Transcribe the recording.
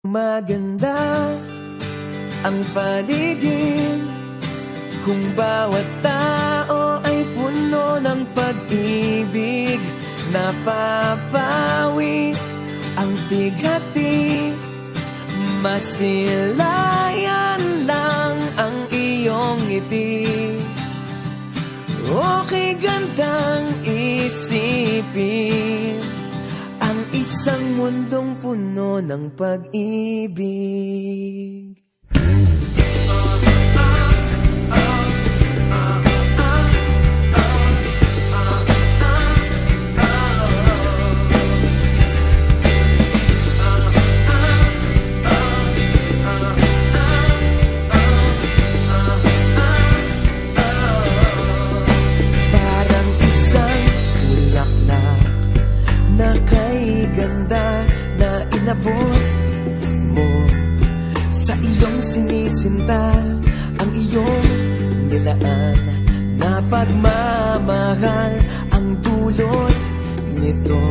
Maganda ang paligid kung bawat tao ay puno ng pag-ibig. Napapawi ang bigati, masilayan lang ang iyong ngiti. Okay, gandang isipin ang isang mundong puno ng pag-ibig. Na kay ganda na inabot mo sa iyong sinisinta, ang iyong nilaan na pagmamahal. Ang dulot nito